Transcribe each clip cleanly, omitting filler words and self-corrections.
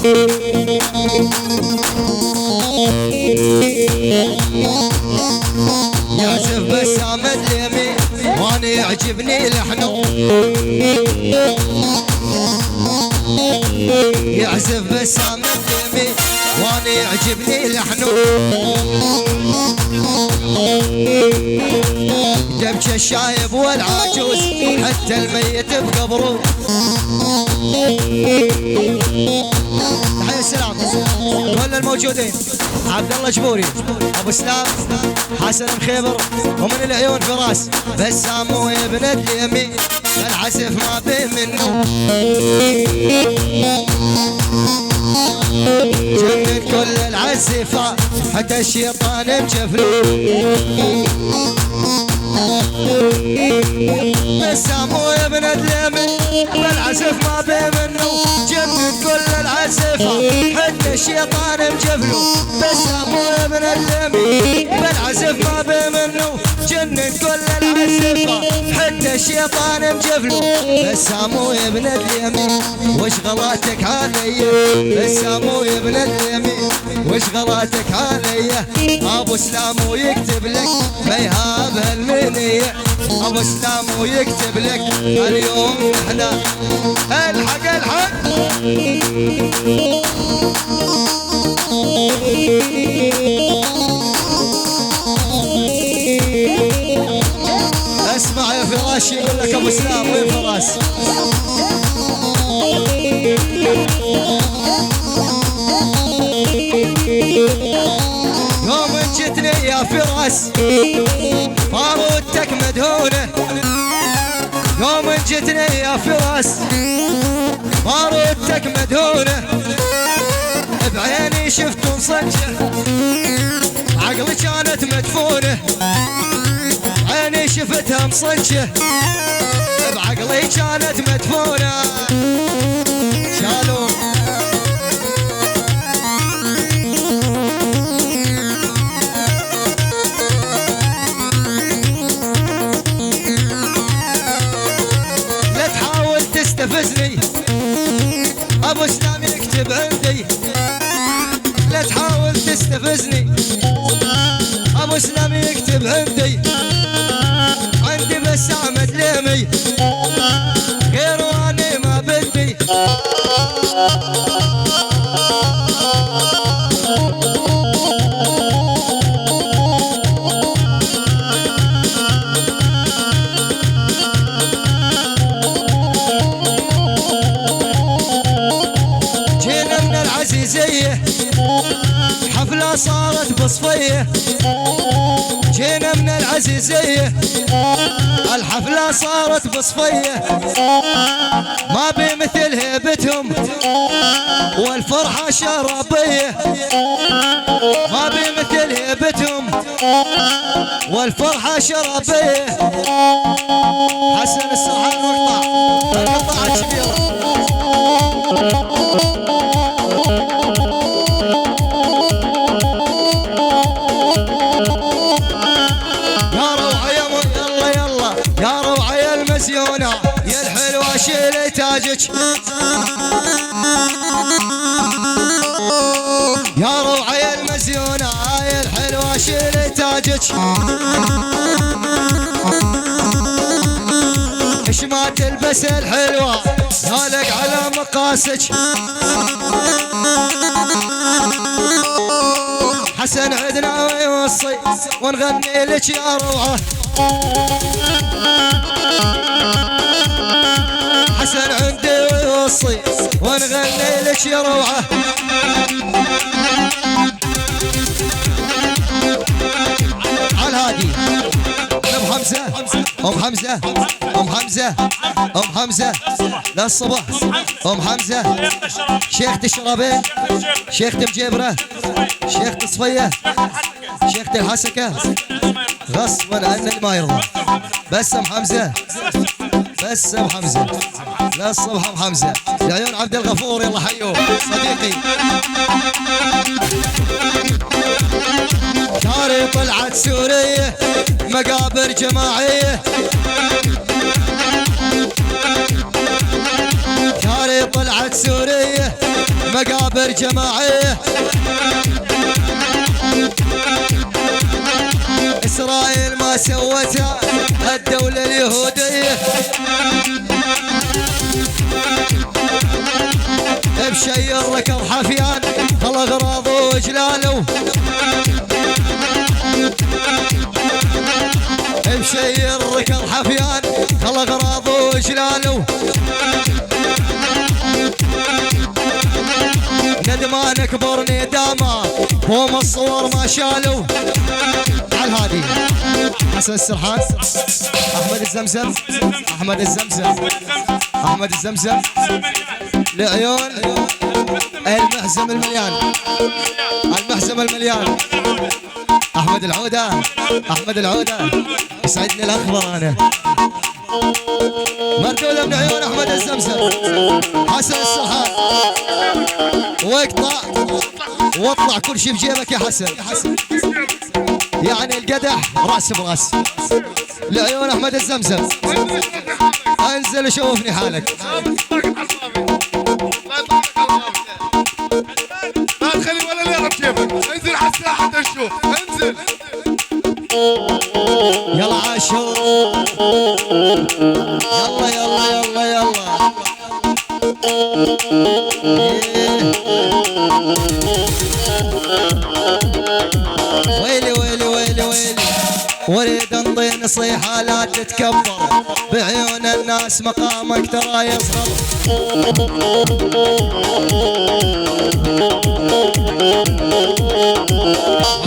يعزف بسام اليمين وانا يعجبني لحنه، يعزف بسام اليمين وانا يعجبني لحنه، دبش الشايب والعاجوز حتى الميت بقبره. تحية السلام كل الموجودين، عبد الله جبوري، ابو سلام، حسن مخيبر، ومن العيون فراس بسام وابن اليمين العزف ما بين منه، جنن كل العزفات حتى الشيطان مجفله، بسام وابن اليمين بالعزف ما بين منه، جنن كل العزفات حتى الشيطان مجفله، بسام وابن اليمين بالعزف ما بين منه، جنن كل العزفات حتى الشيطان مجفله، بسام وابن اليمين وش غلاتك علي، بسام وابن اليمين وش غلاتك علي، ابو سلام ويكتب لك ما يهاب المنيه، ابو سلام ويكتب لك اليوم احنا الحق الحق. اسمع يا فراش يقول لك ابو سلام وين فراس، يوم جتني يا فراس فاروتك مدهونه، يوم جتني يا فراس فاروتك مدهونه، بعيني شفت صجه عقلي كانت مدفونه، عيني شفتها مصجه بعقلي كانت مدفونه، شالوا لا تحاول تستفزني ابو سلام يكتب عندي، لا تحاول تستفزني ابو سلام يكتب عندي، عندي بسام اليمين غير واني ما بدي، جينا من العزيزيه حفله صارت بصفيه، جينا من العزيزيه الحفله صارت بصفيه، ما بمثل هيبتهم والفرحه شرابيه، ما بمثل هيبتهم والفرحه شرابيه، حسن السرحان مقطع القطعه الكبيره. يا روعة يا المزيونة يا الحلوة شيلي تاجك، يا روعة يا المزيونة يا الحلوة شيلي تاجك، ايش ما تلبس الحلوة نالك على مقاسك، حسن عدنا ويوصي ونغني لك يا روعة، حسن عندي ويوصي ونغني لك يا روعة، على الهادي ام حمزة ام حمزة ام حمزة ام حمزة للصبح، ام حمزة شيخ تشربين، شيخ مجبرة، شيخ تصفية، شيخ الحسكة غصبا عن ما يرضى، بس ام حمزة بس ام حمزة للصبح ام حمزة، لعيون عبد الغفور يلا حيوه صديقي. كاري طلعت سورية مقابر جماعية، كاري طلعت سورية مقابر جماعية إسرائيل ما سوتها الدولة اليهودية بشير ركض حفيان خل أغراض وجلاله بشير ركض حفيان خل أغراض وجلاله ندمان اكبر ندامه هم الصور ما شالوا على الهادي حسن السرحان احمد الزمزم احمد الزمزم احمد الزمزم لعيون المحزم المليان المحزم المليان احمد العوده احمد العوده يسعدني الاخبار انا مردوده من عيون احمد الزمزم حسن السرحان واقطع واطلع كل شيء بجيبك يا حسن يعني القدح راس براس لعيون احمد الزمزم انزل وشوفني حالك ما تخلي ولا ليره بجيبك انزل على الساحه تشوف انزل يلا عاشور يلا يلا يلا يلا ويلي ويلي ويلي ويلي وريد انطي نصيحة لا تتكبر بعيون الناس مقامك ترى يصغر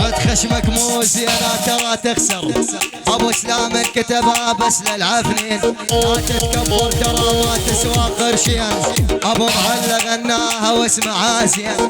عد خشمك مو زينة ترى تخسر ابو سلام كتبها بس للعفنين لا تتكبر ترى ما تسوى قرشين ابو معلق غناها واسمعها زين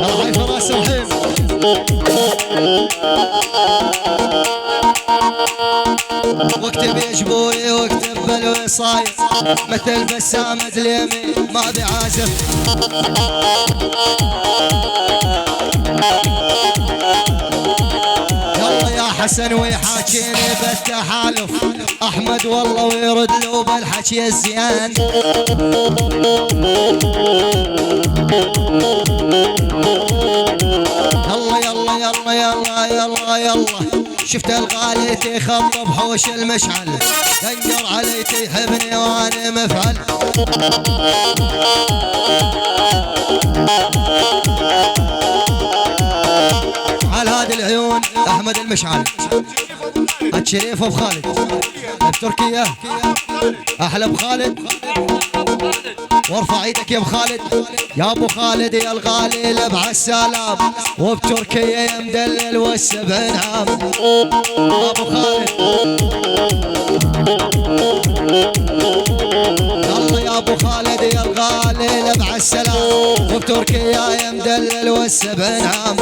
هاي فراس الحين واكتب يا جبوي واكتب بالوصاية مثل بسام اليمين ما بعازف يلا يا حسن ويحاكيني بالتحالف احمد والله ويرد له بالحكي الزين يلا يلا يلا يلا يلا يلا شفت الغالي تخط بحوش المشعل دنجر علي تحبني وانا مفعل على هذه العيون احمد المشعل الشريف ابو خالد بتركيا احلى ابو خالد وارفع ايدك يا ابو خالد يا ابو خالد يا الغالي لبع السلام وبتركيا يا مدلل والسبع عام ابو خالد يلا يا ابو خالد يا الغالي لبع السلام وبتركيا يا مدلل والسبع عام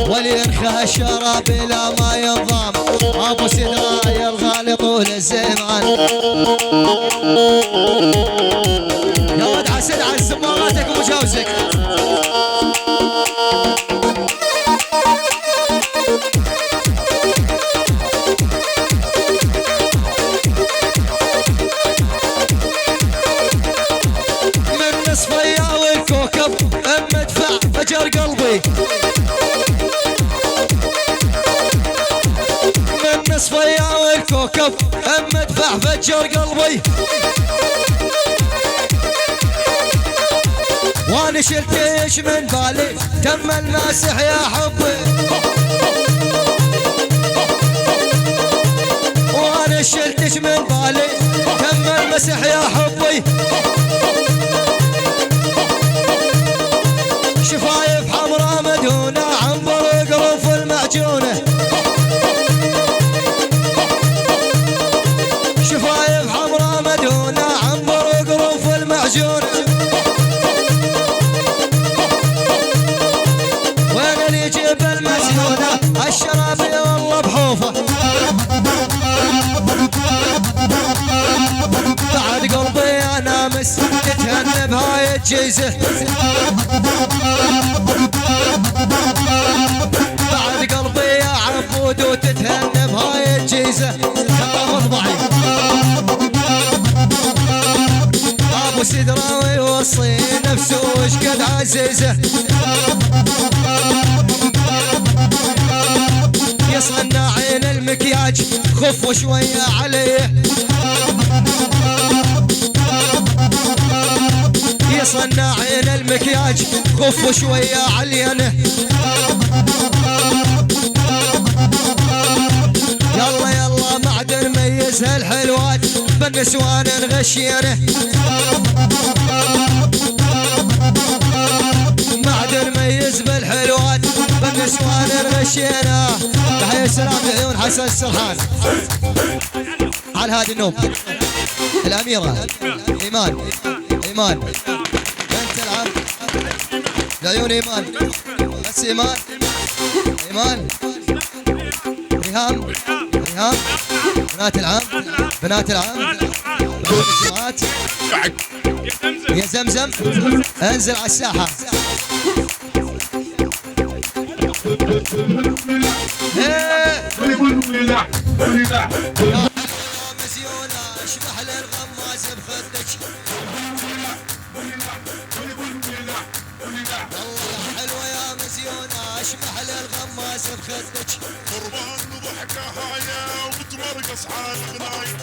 وليرخى الشراب لا ما ينضام ابو سدراي الغالي طول الزمان يا ولد عسل على زماراتك ومجاوزك من نصفيا والكوكب مدفع فجر قلبي نصفيا والكوكب مدفع فجر قلبي وانا شلتيش من بالي تم الماسح يا حبي وانا شلتيش من بالي تم المسح يا حبي شفايف حمراء مدهونة عنبر قروف المعجونة شفايف حمراء مدهونة عنبر قروف المعجونة وين اللي يجيب المسحونة الشرابي والله بحوفه بعد قلبي انا مسكت جيزة بعد قلبي يا عبود وتتهنى بهاي الجيزة خطا مضبعي ابو سدرة ويوصي نفسه وش قد عزيزه يا صناعين المكياج خفوا شوية عليه يا صناعين المكياج خفوا شوية علينا يلا يلا معدن ميز هالحلوات بالنسوان نغشينه معدن ميز بالحلوات بالنسوان نغشينه تحية السلام لعيون حسن السرحان على هذا النوم الأميرة إيمان بنت العم لعيون إيمان بس إيمان ريهام بنات العم الجماعات يا زمزم انزل على الساحة مزيونة اشبح للغماز بخدك والله حلوة يا مزيونة اشبح للغماز بخدك قربان ضحكة هاية وبتمرقص على الغناية